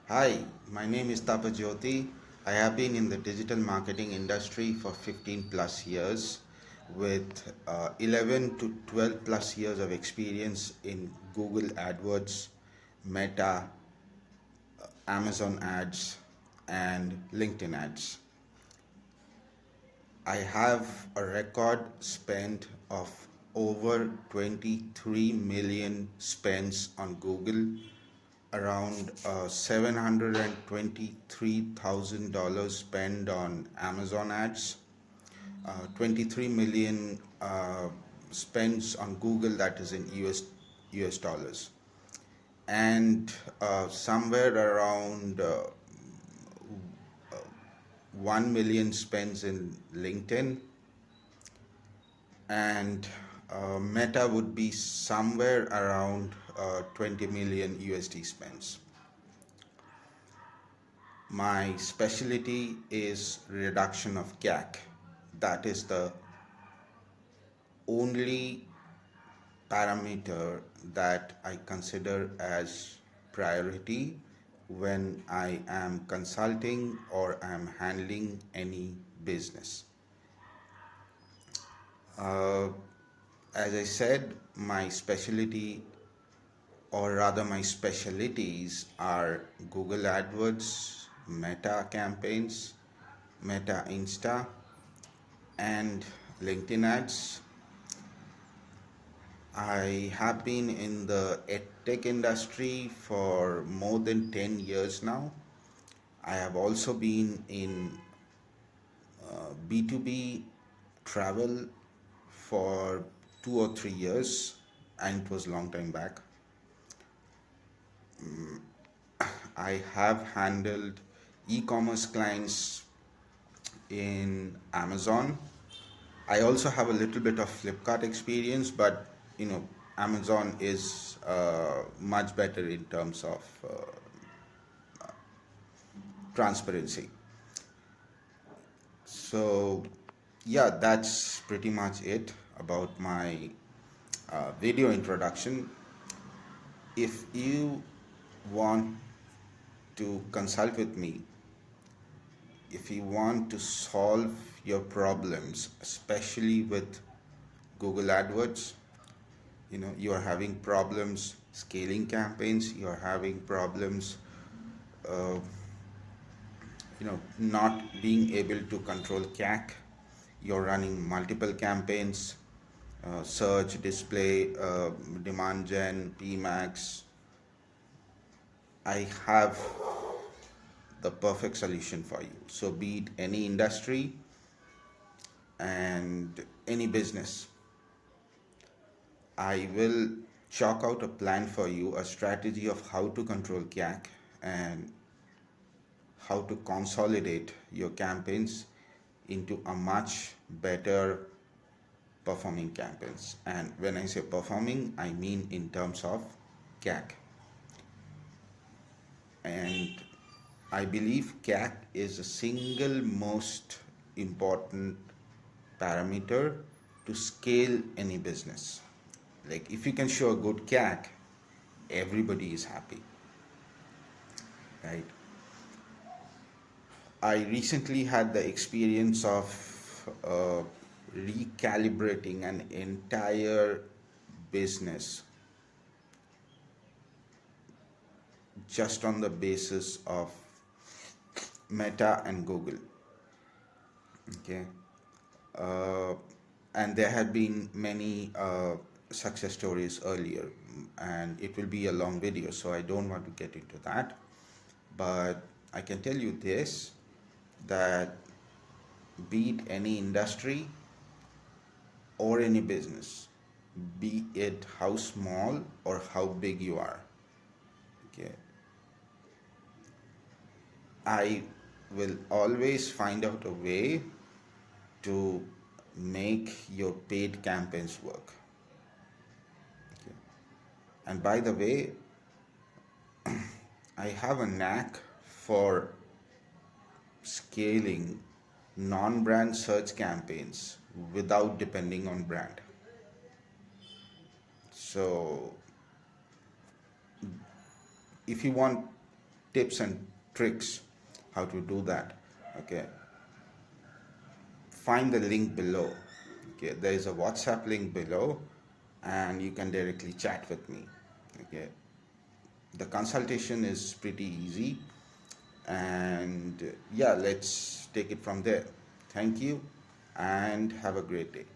Hi, my name is Tapajyoti. I have been in the digital marketing industry for 15 plus years with 11 to 12 plus years of experience in Google AdWords, Meta, Amazon ads, and LinkedIn ads. I have a record spend of over 23 million spends on Google, around $723,000 spent on Amazon ads, 23 million spends on Google, that is in US dollars, and somewhere around 1 million spends in LinkedIn, and Meta would be somewhere around 20 million USD spends. My specialty is reduction of CAC. That is the only parameter that I consider as priority when I am consulting or am handling any business. Uh, as I said, my specialty, or rather my specialties, are Google AdWords, Meta campaigns, Meta Insta, and LinkedIn ads. I have been in the edtech industry for more than 10 years now. I have also been in B2B travel for 2 or 3 years, and it was a long time back. I have handled e-commerce clients in Amazon. I also have a little bit of Flipkart experience, but Amazon is much better in terms of transparency. So, yeah, that's pretty much it about my video introduction. If you want to consult with me, if you want to solve your problems, especially with Google AdWords, you are having problems scaling campaigns, you are having problems uh, not being able to control CAC, you're running multiple campaigns, search, display, demand gen, PMAX. I have the perfect solution for you. So be it any industry and any business, I will chalk out a plan for you, a strategy of how to control CAC and how to consolidate your campaigns into a much better performing campaigns. And when I say performing, I mean in terms of CAC. And I believe CAC is the single most important parameter to scale any business. Like if you can show a good CAC, everybody is happy, right? I recently had the experience of recalibrating an entire business just on the basis of Meta and Google. Okay, uh, and there had been many success stories earlier, and it will be a long video, so I don't want to get into that. But I can tell you this, that be it any industry or any business, be it how small or how big you are, okay, I will always find out a way to make your paid campaigns work. Okay. And by the way, I have a knack for scaling non-brand search campaigns without depending on brand. So if you want tips and tricks how to do that. Okay, find the link below. Okay, there is a WhatsApp link below, and you can directly chat with me. Okay, the consultation is pretty easy, and yeah, let's take it from there. Thank you, and have a great day.